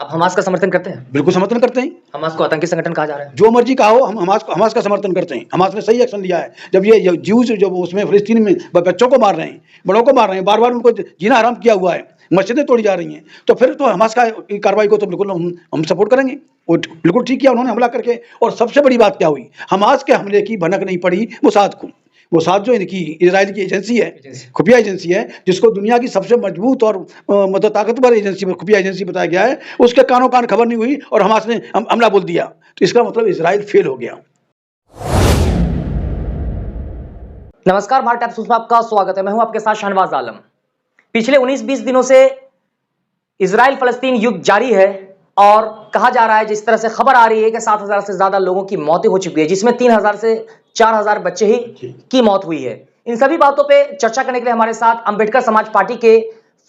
आप हमास का समर्थन करते हैं? बिल्कुल समर्थन करते हैं। हमास को आतंकी संगठन कहा जा रहा है। जो मर्जी कहा हो, हम हमास का समर्थन करते हैं। हमास ने सही एक्शन लिया है। जब ये ज्यूज जो उसमें फिलिस्तीन में बच्चों को मार रहे हैं, बड़ों को मार रहे हैं, बार बार उनको जीना हराम किया हुआ है, मस्जिदें तोड़ी जा रही हैं, तो फिर तो हमास का कार्रवाई को तो बिल्कुल हम सपोर्ट करेंगे। और बिल्कुल ठीक किया उन्होंने हमला करके। और सबसे बड़ी बात क्या हुई, हमास के हमले की भनक नहीं पड़ी मोसाद को। मोसाद जो इनकी इजराइल की एजेंसी है, खुफिया एजेंसी है, जिसको दुनिया की सबसे मजबूत और मतलब ताकतवर एजेंसी, खुफिया एजेंसी बताया गया है, उसके कानों कान खबर नहीं हुई और हमास ने हमला बोल दिया। तो इसका मतलब इजराइल फेल हो गया। नमस्कार, भारत टाइम्स में आपका स्वागत है। मैं हूं आपके साथ शाहनवाज आलम। पिछले 19-20 दिनों से इजराइल फलस्तीन युद्ध जारी है और कहा जा रहा है, जिस तरह से खबर आ रही है कि 7,000 से ज्यादा लोगों की मौतें हो चुकी है, जिसमें 3,000 से 4,000 बच्चे ही की मौत हुई है। इन सभी बातों पे चर्चा करने के लिए हमारे साथ अंबेडकर समाज पार्टी के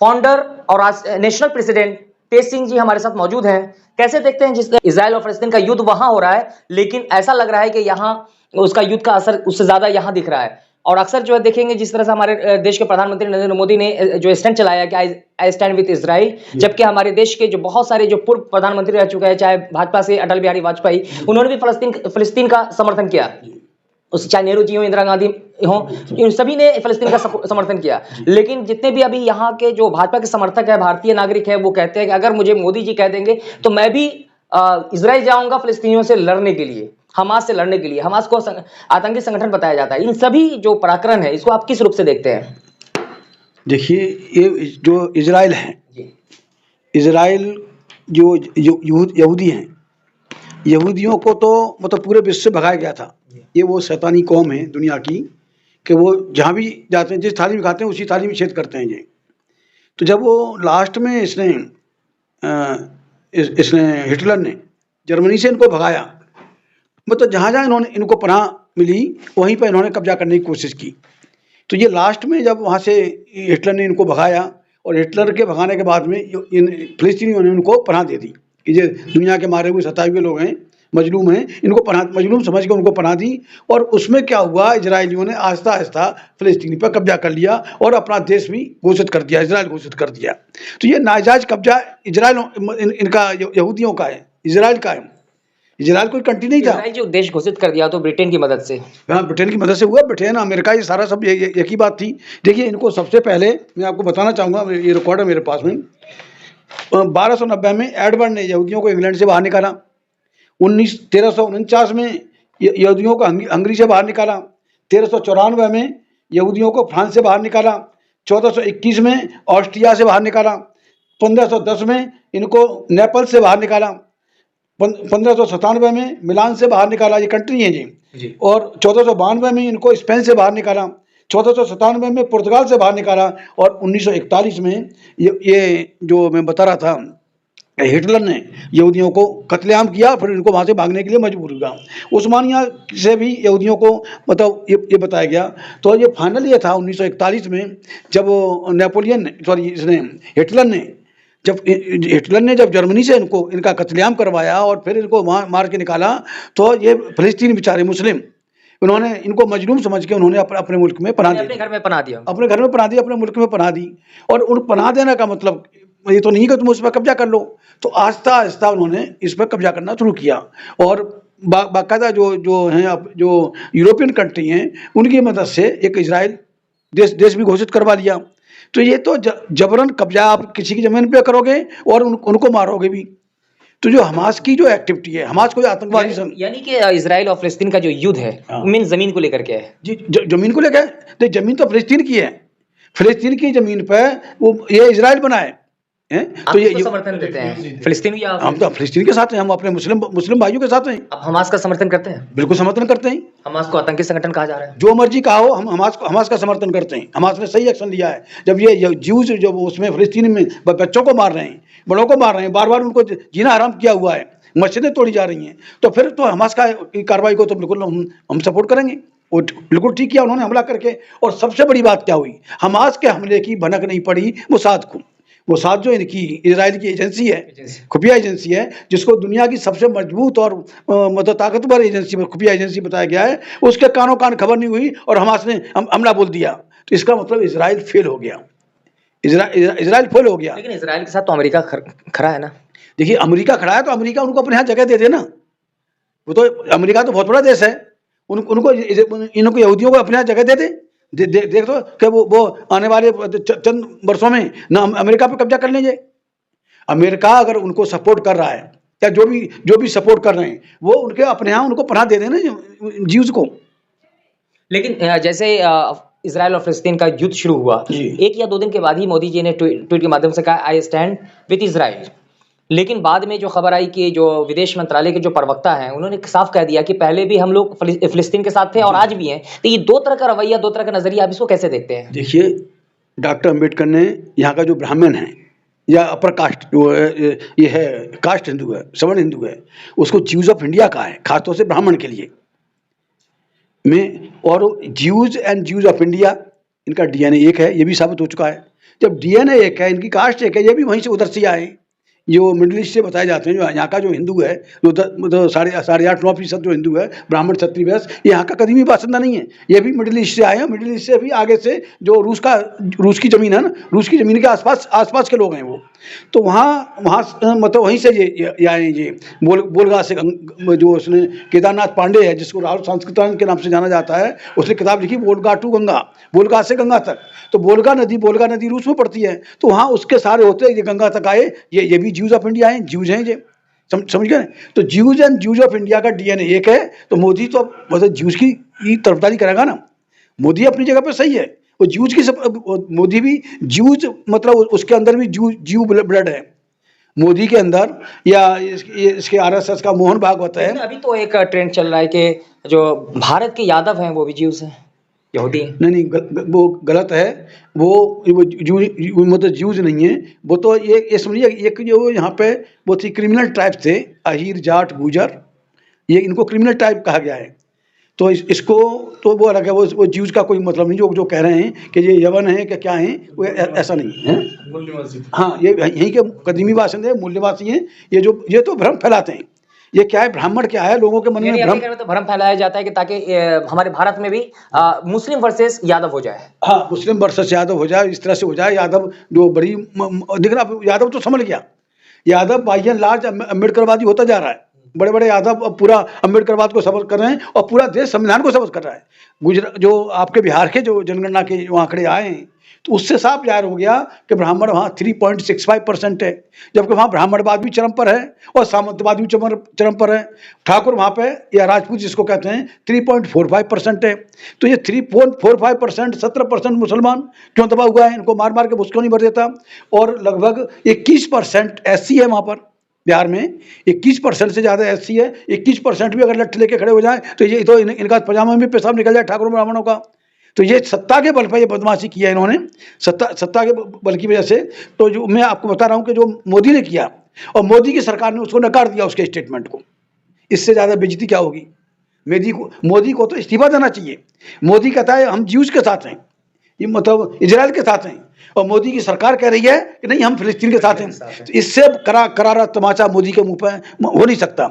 फाउंडर और आज नेशनल प्रेसिडेंट तेज सिंह जी हमारे साथ मौजूद हैं। कैसे देखते हैं जिस इजराइल और फलस्तीन का युद्ध वहां हो रहा है, लेकिन ऐसा लग रहा है कि यहाँ उसका युद्ध का असर उससे ज्यादा यहाँ दिख रहा है। और अक्सर जो है देखेंगे, जिस तरह से हमारे देश के प्रधानमंत्री नरेंद्र मोदी ने जो स्टैंड चलाया कि आई स्टैंड विद इजराइल, जबकि हमारे देश के जो बहुत सारे जो पूर्व प्रधानमंत्री रह चुके हैं, चाहे भाजपा से अटल बिहारी वाजपेयी, उन्होंने भी फिलिस्तीन का समर्थन किया। उस चाहे नेहरू जी हो, इंदिरा गांधी हो, इन सभी ने फिलिस्तीन का समर्थन किया। लेकिन जितने भी अभी यहाँ के जो भाजपा के समर्थक है, भारतीय नागरिक है, वो कहते हैं कि अगर मुझे मोदी जी कह देंगे तो मैं भी इजराइल जाऊंगा फिलिस्तीनियों से लड़ने के लिए, हमास से लड़ने के लिए। हमास को आतंकी संगठन बताया जाता है। इन सभी जो पराक्रम है, इसको आप किस रूप से देखते हैं? देखिए, ये जो इजराइल है, इजराइल जो यहूदी हैं, यहूदियों को तो मतलब पूरे विश्व से भगाया गया था। ये वो शैतानी कौम है दुनिया की कि वो जहाँ भी जाते हैं, जिस थाली में खाते हैं उसी थाली में छेद करते हैं ये। तो जब वो लास्ट में इसने हिटलर ने जर्मनी से इनको भगाया, मतलब जहाँ जहाँ इनको पनाह मिली वहीं पर इन्होंने कब्जा करने की कोशिश की। तो ये लास्ट में जब वहाँ से हिटलर ने इनको भगाया, और हिटलर के भगाने के बाद में इन फिलिस्तीनियों ने उनको पनाह दे दी कि ये दुनिया के मारे हुए सताए हुए लोग हैं, मजलूम हैं, इनको पनाह, मजलूम समझ के उनको पनाह दी। और उसमें क्या हुआ, इजराइलियों ने आहिस्ता आहिस्ता फिलिस्तीन पर कब्जा कर लिया और अपना देश भी घोषित कर दिया, इजराइल घोषित कर दिया। तो ये नाजायज कब्जा इजराइल इनका यहूदियों का है, इजराइल का है। इजराइल कोई कंट्री नहीं था। इजराइल जो देश घोषित कर दिया तो ब्रिटेन की मदद से, हाँ, ब्रिटेन की मदद से हुआ। ब्रिटेन, अमेरिका, ये सारा सब एक ही बात थी। देखिए, इनको सबसे पहले मैं आपको बताना चाहूँगा, ये रिकॉर्ड है मेरे पास में। 1290 में एडवर्ड ने यहूदियों को इंग्लैंड से बाहर निकाला। 1349 में यहूदियों को हंगरी से बाहर निकाला। 1394 में यहूदियों को फ्रांस से बाहर निकाला। 1421 में ऑस्ट्रिया से बाहर निकाला। 1510 में इनको नेपल से बाहर निकाला। 1597 में मिलान से बाहर निकाला, ये कंट्री है जी। और 1492 में इनको स्पेन से बाहर निकाला। 1497 में पुर्तगाल से बाहर निकाला। और 1941 में ये जो मैं बता रहा था, हिटलर ने यहूदियों को कत्लेआम किया, फिर इनको वहाँ से भागने के लिए मजबूर हुआ। उस्मानिया से भी यहूदियों को मतलब ये बताया गया। तो ये फाइनल ये था 1941 में, जब हिटलर ने जब जर्मनी से इनका कत्लेआम करवाया और फिर इनको वहाँ मार के निकाला, तो ये फिलिस्तीन बेचारे मुस्लिम, उन्होंने इनको मजलूम समझ के उन्होंने अपने मुल्क में पनाह दी, अपने घर में पनाह दिया, अपने मुल्क में पनाह दी। और उन पनाह देने का मतलब ये तो नहीं कि तुम उस पर कब्जा कर लो। तो आहिस्ता आहिस्ता उन्होंने इस पर कब्जा करना शुरू किया। और बाकायदा जो हैं, अब जो यूरोपियन कंट्री हैं, उनकी मदद से एक इजराइल देश भी घोषित करवा लिया। तो ये तो जबरन कब्जा आप किसी की ज़मीन पे करोगे और उनको मारोगे भी। तो जो हमास की जो एक्टिविटी है, हमास कोई आतंकवादी यानी कि इजराइल और फिलिस्तीन का जो युद्ध है, मीन जमीन को लेकर के है जी। जमीन को लेकर, तो जमीन तो फिलिस्तीन की है। फिलिस्तीन की जमीन पर वो ये इजराइल बनाए हैं। तो ये समर्थन देते हैं फिलिस्तीन, या हम तो फिलिस्तीन के साथ हैं, हम अपने मुस्लिम भाइयों के साथ हैं। आप हमास का समर्थन करते हैं? बिल्कुल समर्थन करते हैं। हमास को आतंकी संगठन कहा जा रहा है। जो मर्जी कहा हो, हम हमास का समर्थन करते हैं। हमास ने सही एक्शन लिया है। जब ये ज्यूज जो उसमें फिलिस्तीन में बच्चों को मार रहे हैं, बड़ों को मार रहे हैं, बार बार उनको जीना हराम किया हुआ है, मस्जिदें तोड़ी जा रही हैं, तो फिर तो हमास का कार्रवाई को तो बिल्कुल हम सपोर्ट करेंगे। और बिल्कुल ठीक किया उन्होंने हमला करके। और सबसे बड़ी बात क्या हुई, हमास के हमले की भनक नहीं पड़ी मोसाद को। मोसाद जो इनकी इजराइल की एजेंसी है, खुफिया एजेंसी है, जिसको दुनिया की सबसे मजबूत और मतलब ताकतवर एजेंसी, खुफिया एजेंसी बताया गया है, उसके कानों कान खबर नहीं हुई और हमास ने हमला बोल दिया। तो इसका मतलब इजराइल फेल हो गया, इजराइल फेल हो गया। लेकिन इजराइल के साथ तो अमेरिका खड़ा है ना। देखिए अमेरिका खड़ा है तो अमेरिका उनको अपने यहाँ जगह दे दे ना। वो तो अमेरिका तो बहुत बड़ा देश है, उनको इनको यहूदियों को अपने यहाँ जगह दे दे। देख दो कि वो आने वाले चंद वर्षों में ना अमेरिका पे कब्जा कर लेंगे। अमेरिका अगर उनको सपोर्ट कर रहा है या जो भी सपोर्ट कर रहे हैं वो उनके अपने यहाँ उनको पनाह दे देना ज्यूज को। लेकिन जैसे इजराइल और फिलिस्तीन का युद्ध शुरू हुआ, एक या 2 दिन के बाद ही मोदी जी ने ट्वीट के माध्यम से कहा आई स्टैंड विद इजराइल। लेकिन बाद में जो खबर आई कि जो विदेश मंत्रालय के जो प्रवक्ता हैं उन्होंने साफ कह दिया कि पहले भी हम लोग फिलिस्तीन के साथ थे और आज भी हैं। तो ये 2 तरह का रवैया, 2 तरह का नजरिया, आप इसको कैसे देखते हैं? देखिए डॉक्टर अम्बेडकर ने यहाँ का जो ब्राह्मण है या अपर कास्ट जो ये है कास्ट हिंदू है, सवर्ण हिंदू है, उसको ज्यूज ऑफ इंडिया कहा है, खासतौर से ब्राह्मण के लिए में। और Jews and Jews of India इनका डीएनए एक है, ये भी साबित हो चुका है। जब डीएनए एक है, इनकी कास्ट एक है, ये भी वहीं से उधर से आए जो मिडिल ईस्ट से बताए जाते हैं। जो यहाँ का जो हिंदू है जो मतलब 8.5-9% जो हिंदू है ब्राह्मण क्षत्रिय वैश्य, ये यहाँ का कदीमी बासिंदा नहीं है, ये भी मिडिल ईस्ट से आए हैं। मिडिल ईस्ट से भी आगे से जो रूस की ज़मीन है ना, रूस की ज़मीन के आसपास के लोग हैं वो। तो वहाँ मतलब वहीं से ये आए हैं। ये बोलगा से जो उसने केदारनाथ पांडे है जिसको राहुल सांस्कृतिक के नाम से जाना जाता है, उसने किताब लिखी बोलगा टू गंगा, बोलगा से गंगा तक। तो बोलगा नदी रूस में पड़ती है, तो वहाँ उसके सारे होते हैं, ये गंगा तक आए, ये भी ज्यूज ऑफ इंडिया हैं, ज्यूज हैं ये, समझ गए। तो Jews and Jews of India का डीएनए एक है। तो मोदी तो मतलब ज्यूज की तरफदारी करेगा ना। मोदी अपनी जगह पे सही है, वो ज्यूज की मोदी भी ज्यूज मतलब उसके अंदर भी ज्यू ब्लड है मोदी के अंदर, या इसके आरएसएस का मोहन भागवत है। अभी तो एक ट्रेंड चल रहा है कि जो भारत के यादव हैं वो भी ज्यूज हैं, यहूदी हैं। नहीं वो गलत है। वो मतलब ज्यूज नहीं है वो, तो ये समझिए एक जो यहाँ पे वो थी क्रिमिनल टाइप थे, अहीर जाट गुजर, ये इनको क्रिमिनल टाइप कहा गया है। तो इसको तो वो अलग है, वो ज्यूज का कोई मतलब नहीं। जो कह रहे हैं कि ये यवन है कि क्या है, वो ऐसा नहीं है। हाँ, ये यहीं के कदीमी बासिंदे मूल्यवासी हैं। ये तो भ्रम फैलाते हैं। ये क्या है, ब्राह्मण क्या है, लोगों के मन में भ्रम फैलाया जाता है कि ताकि हमारे भारत में भी मुस्लिम वर्सेस यादव हो जाए। हाँ, मुस्लिम वर्सेस यादव हो जाए, इस तरह से हो जाए। यादव जो बड़ी दिख रहा, यादव तो समझ गया, यादव बाई एंड लार्ज अम्बेडकरवादी होता जा रहा है। बड़े बड़े यादव अब पूरा अम्बेडकरवाद को सपोर्ट कर रहे हैं और पूरा देश संविधान को सपोर्ट कर रहा है। गुजरात जो आपके बिहार के जो जनगणना के जो आंकड़े आए हैं, तो उससे साफ जाहिर हो गया कि ब्राह्मण वहाँ 3.65% है, जबकि वहाँ ब्राह्मणवाद भी चरम पर है और सामंतवाद भी चरम पर है। ठाकुर वहाँ पे या राजपूत जिसको कहते हैं 3.45% है। तो ये 3.45%, 17% मुसलमान क्यों दबा हुआ है, इनको मार मार के भूस क्यों नहीं भर देता। और लगभग 21% SC है वहाँ पर बिहार में, 21% से ज़्यादा SC है। 21% भी अगर लट्ठ लेके खड़े हो जाए तो ये तो इनका पजामा में पेशाब निकल जाए ठाकुर ब्राह्मणों का। तो ये सत्ता के बल पर ये बदमाशी की है इन्होंने, सत्ता के बल की वजह से। तो जो मैं आपको बता रहा हूँ कि जो मोदी ने किया और मोदी की सरकार ने उसको नकार दिया, उसके स्टेटमेंट को, इससे ज़्यादा बेइज्जती क्या होगी। मोदी को तो इस्तीफा देना चाहिए। मोदी कहता है हम ज्यूज के साथ हैं, ये मतलब इजराइल के साथ हैं, और मोदी की सरकार कह रही है कि नहीं हम फिलिस्तीन के साथ हैं। तो इससे करारा तमाचा मोदी के मुंह पर हो नहीं सकता।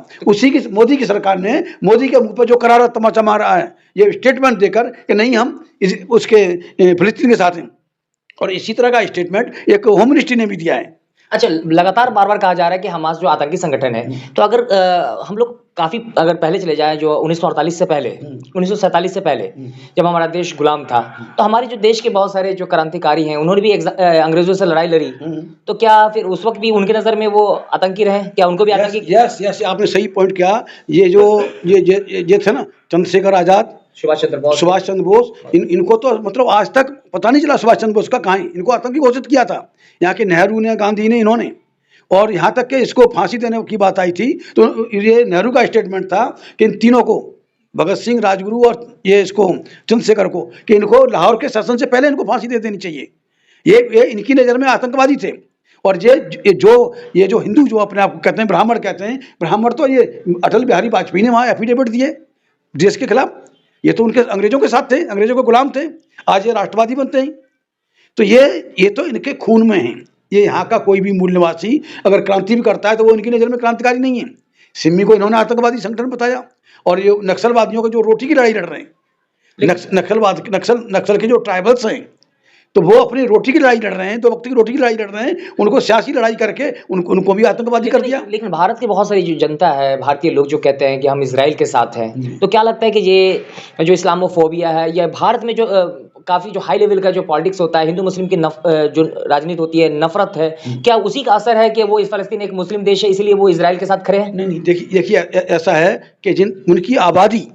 मोदी की सरकार ने मोदी के मुंह पर जो करारा तमाचा मारा है, ये स्टेटमेंट देकर कि नहीं हम उसके फिलिस्तीन के साथ हैं। और इसी तरह का स्टेटमेंट एक होम मिनिस्ट्री ने भी दिया है। अच्छा, लगातार बार बार कहा जा रहा है कि हमास जो आतंकी संगठन है, तो अगर हम लोग काफी अगर पहले चले जाए, जो 1948 से पहले, 1947 से पहले जब हमारा देश गुलाम था, तो हमारे जो देश के बहुत सारे जो क्रांतिकारी हैं उन्होंने भी अंग्रेजों से लड़ाई लड़ी। तो क्या फिर उस वक्त भी उनके नजर में वो आतंकी रहे? क्या उनको भी आतंकी? यस, आपने सही पॉइंट किया। ये थे ना चंद्रशेखर आजाद, सुभाष चंद्र बोस, इनको तो मतलब आज तक पता नहीं चला सुभाष चंद्र बोस का कहाँ है। इनको आतंकी घोषित किया था यहाँ के नेहरू ने, गांधी ने, इन्होंने। और यहाँ तक कि इसको फांसी देने की बात आई थी तो ये नेहरू का स्टेटमेंट था कि इन तीनों को, भगत सिंह, राजगुरु और ये इसको चंद्रशेखर को, कि इनको लाहौर के शासन से पहले इनको फांसी दे देनी चाहिए। ये इनकी नज़र में आतंकवादी थे। और ये जो हिंदू जो अपने आप को कहते हैं ब्राह्मण कहते हैं, ब्राह्मण तो ये अटल बिहारी वाजपेयी ने वहाँ एफिडेविट दिए देश के खिलाफ। ये तो उनके अंग्रेजों के साथ थे, अंग्रेजों के गुलाम थे, आज ये राष्ट्रवादी बनते हैं। तो ये तो इनके खून में है। ये यहाँ का कोई भी मूल्यवासी अगर क्रांति भी करता है तो वो इनकी नज़र में क्रांतिकारी नहीं है। सिम्मी को इन्होंने आतंकवादी संगठन बताया, और ये नक्सलवादियों को जो रोटी की लड़ाई लड़ रहे हैं, नक्सल के जो ट्राइबल्स हैं, तो वो अपनी रोटी की लड़ाई लड़ रहे हैं, 2 वक्त की रोटी की लड़ाई लड़ रहे हैं, उनको सियासी लड़ाई करके उनको भी आतंकवादी कर दिया। लेकिन भारत की बहुत सारी जो जनता है, भारतीय लोग जो कहते हैं कि हम इजराइल के साथ हैं, तो क्या लगता है कि ये जो इस्लामोफोबिया है, या भारत में जो काफी जो हाई लेवल का जो पॉलिटिक्स होता है, हिंदू मुस्लिम की जो राजनीति होती है, नफरत है, क्या उसी का असर है कि वो फलस्तीन एक मुस्लिम देश है इसलिए वो इजराइल के साथ खड़े हैं? नहीं, देखिए ऐसा है कि उनकी आबादी,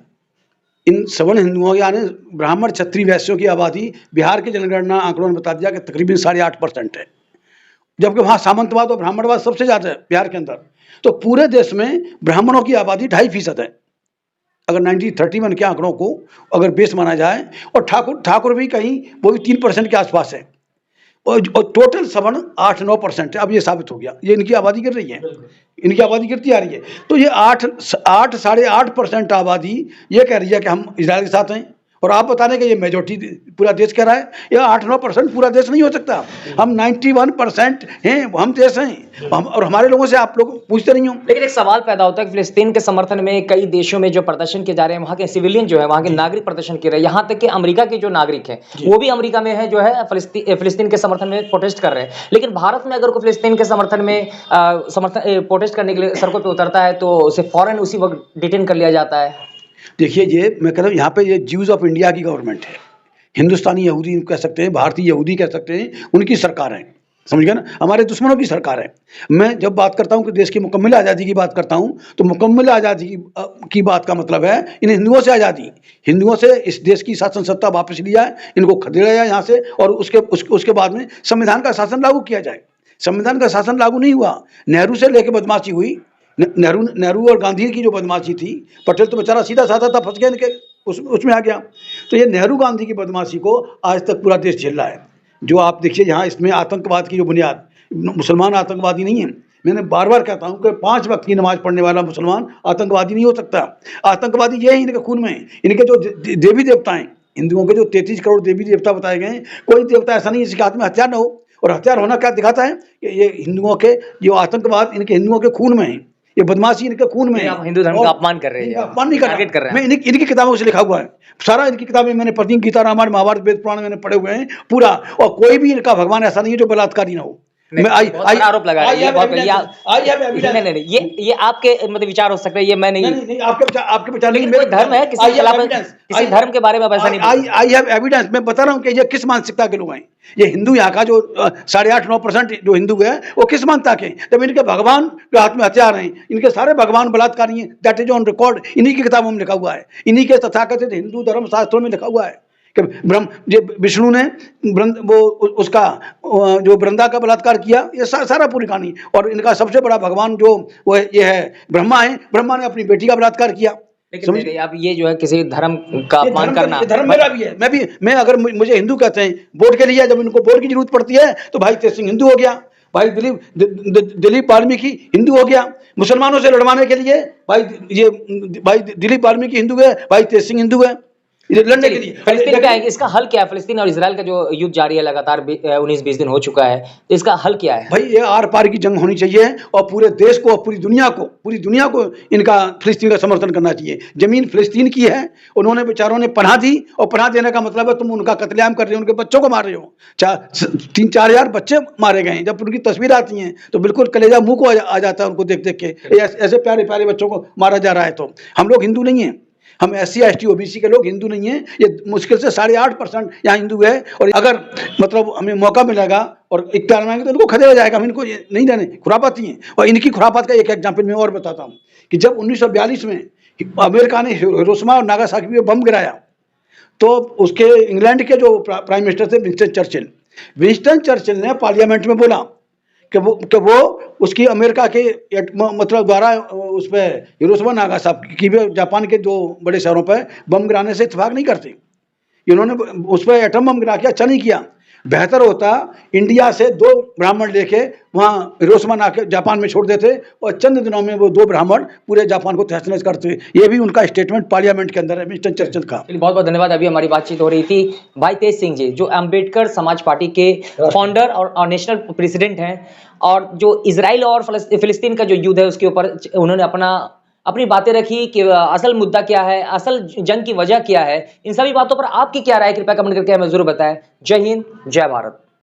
इन सवर्ण हिंदुओं यानी ब्राह्मण क्षत्रिय वैश्यों की आबादी बिहार की जनगणना आंकड़ों ने बता दिया कि तकरीबन 8.5% है, जबकि वहाँ सामंतवाद और ब्राह्मणवाद सबसे ज़्यादा है बिहार के अंदर। तो पूरे देश में ब्राह्मणों की आबादी 2.5% है, अगर 1931 के आंकड़ों को अगर बेस माना जाए, और ठाकुर भी कहीं वो भी 3% के आसपास है, और टोटल सवर्ण 8-9% है। अब ये साबित हो गया, ये इनकी आबादी गिर रही है, इनकी आबादी गिरती आ रही है। तो ये 8-8.5% आबादी ये कह रही है कि हम इजराइल के साथ हैं, और आप बता रहे हैं कि ये मेजोरिटी पूरा देश कह रहा है। ये 8-9% पूरा देश नहीं हो सकता, हम 91% हैं, हम देश हैं, और हमारे लोगों से आप लोग पूछते नहीं हो। लेकिन एक सवाल पैदा होता है कि फिलिस्तीन के समर्थन में कई देशों में जो प्रदर्शन किए जा रहे हैं, वहाँ के सिविलियन जो है, वहाँ के नागरिक प्रदर्शन कर रहे हैं, यहाँ तक कि अमेरिका के जो नागरिक हैं वो भी अमेरिका में है जो है फिलिस्तीन के समर्थन में प्रोटेस्ट कर रहे हैं। लेकिन भारत में अगर कोई फिलिस्तीन के समर्थन में प्रोटेस्ट करने के लिए सड़कों पर उतरता है तो उसे फौरन उसी वक्त डिटेन कर लिया जाता है। देखिए, ये मैं कह रहा हूँ, यहाँ पे ये ज्यूज ऑफ इंडिया की गवर्नमेंट है, हिंदुस्तानी यहूदी कह सकते हैं, भारतीय यहूदी कह सकते हैं, उनकी सरकार है, समझ गए ना, हमारे दुश्मनों की सरकार है। मैं जब बात करता हूँ कि देश की मुकम्मल आज़ादी की बात करता हूँ, तो मुकम्मल आज़ादी की बात का मतलब है इन हिंदुओं से आज़ादी, हिंदुओं से इस देश की शासन सत्ता वापस लिया है, इनको खदेड़ा जाए यहाँ से, और उसके बाद में संविधान का शासन लागू किया जाए। संविधान का शासन लागू नहीं हुआ, नेहरू से लेकर बदमाशी हुई, नेहरू और गांधी की जो बदमाशी थी, पटेल तो बेचारा सीधा साधा था, फंस गया इनके उसमें आ गया। तो ये नेहरू गांधी की बदमाशी को आज तक पूरा देश झेल रहा है। जो आप देखिए यहाँ इसमें आतंकवाद की जो बुनियाद, मुसलमान आतंकवादी नहीं है, मैंने बार बार कहता हूँ कि 5 वक्त की नमाज पढ़ने वाला मुसलमान आतंकवादी नहीं हो सकता। आतंकवादी ये है इनके खून में, इनके जो देवी देवता हैं, हिंदुओं के जो 33 करोड़ देवी देवता बताए गए हैं, कोई देवता ऐसा नहीं जिसके हाथ में हथियार न हो। और हथियार होना क्या दिखाता है कि ये हिंदुओं के जो आतंकवाद इनके हिंदुओं के खून में है, ये बदमाशी इनके खून में है। आप हिंदू धर्म का अपमान कर रहे हैं, अपमान नहीं कर रहे हैं। मैं इनकी किताबों से लिखा हुआ है, सारा इनकी किताबें मैंने पढ़ी, गीता रामायण महाभारत वेद पुराण मैंने पढ़े हुए हैं पूरा, और कोई भी इनका भगवान ऐसा नहीं है जो बलात्कारी ना हो। मैं आरोप लगा रहा हूं, ये आपके मतलब विचार हो सकते हैं, ये मैं नहीं आपके विचार नहीं, कोई धर्म है किसी धर्म के बारे में ऐसा नहीं। आई हैव एविडेंस, मैं बता रहा हूँ कि ये किस मानसिकता के लोग हैं। ये हिंदू यहाँ का जो 8.5-9% जो हिंदू है वो किस मानता के, जब इनके भगवान के हाथ में हथियार हैं, इनके सारे भगवान बलात्कारी हैं, दैट इज ऑन रिकॉर्ड, इन्हीं की किताबों में लिखा हुआ है, इन्हीं के तथाकथित हिंदू धर्म शास्त्रों में लिखा हुआ है कि विष्णु ने वो उसका जो वृंदा का बलात्कार किया, ये सारा पूरी कहानी। और इनका सबसे बड़ा भगवान जो वो ये है ब्रह्मा है, ब्रह्मा ने अपनी बेटी का बलात्कार किया। लेकिन आप ये जो है किसी धर्म का अपमान करना, धर्म मेरा भी है, मैं अगर मुझे हिंदू कहते हैं वोट के लिए, जब इनको वोट की जरूरत पड़ती है तो भाई तेज सिंह हिंदू हो गया, भाई दिलीप वाल्मीकि हिंदू हो गया, मुसलमानों से लड़वाने के लिए भाई दिलीप वाल्मीकि हिंदू है, भाई तेज सिंह हिंदू है, लड़ने के लिए। फिलिस्तीन पे आएंगे, इसका हल क्या है? फिलिस्तीन और इजराइल का जो युद्ध जारी है लगातार 19-20 दिन हो चुका है, तो इसका हल क्या है? भाई ये आर पार की जंग होनी चाहिए, और पूरे देश को, पूरी दुनिया को इनका फिलिस्तीन का समर्थन करना चाहिए। जमीन फिलिस्तीन की है, उन्होंने बेचारों ने पनाह दी, और पनाह देने का मतलब है तुम उनका कत्लेआम कर रहे हो, उनके बच्चों को मार रहे हो। 3-4 हजार बच्चे मारे गए हैं, जब उनकी तस्वीर आती है तो बिल्कुल कलेजा मुंह को आ जाता है उनको देख देख के, ऐसे प्यारे प्यारे बच्चों को मारा जा रहा है। तो हम लोग हिंदू नहीं हैं, हम SC ST OBC के लोग हिंदू नहीं हैं, ये मुश्किल से 8.5% यहाँ हिंदू है। और अगर मतलब हमें मौका मिलेगा और इख्तियार मांगे तो इनको खदेड़ा जाएगा, हम इनको नहीं रहने, खुरापाती हैं। और इनकी खुरापात का एक एग्जाम्पल मैं और बताता हूँ कि जब 1942 में अमेरिका ने हिरोशिमा और नागासाकी पे बम गिराया, तो उसके इंग्लैंड के जो प्राइम मिनिस्टर थे विंस्टन चर्चिल ने पार्लियामेंट में बोला कि वो उसकी अमेरिका के मतलब द्वारा उस पर हिरोशिमा नागासाकी की जापान के 2 बड़े शहरों पर बम गिराने से इत्तेफाक नहीं करते। इन्होंने उस पर एटम बम गिरा के अच्छा नहीं किया। बेहतर होता इंडिया से 2 ब्राह्मण लेके वहाँ हिरोशिमा जापान में छोड़ देते, और चंद दिनों में वो 2 ब्राह्मण पूरे जापान को तहस नहस करते। ये भी उनका स्टेटमेंट पार्लियामेंट के अंदर है विंस्टन चर्चिल का। बहुत बहुत धन्यवाद। अभी हमारी बातचीत हो रही थी भाई तेज सिंह जी, जो अम्बेडकर समाज पार्टी के फाउंडर और नेशनल प्रेसिडेंट हैं, और जो इजराइल और फिलिस्तीन का जो युद्ध है उसके ऊपर उन्होंने अपना अपनी बातें रखी कि असल मुद्दा क्या है, असल जंग की वजह क्या है। इन सभी बातों पर आपकी क्या राय, कृपया कमेंट करके हमें जरूर बताएं। जय हिंद, जय भारत।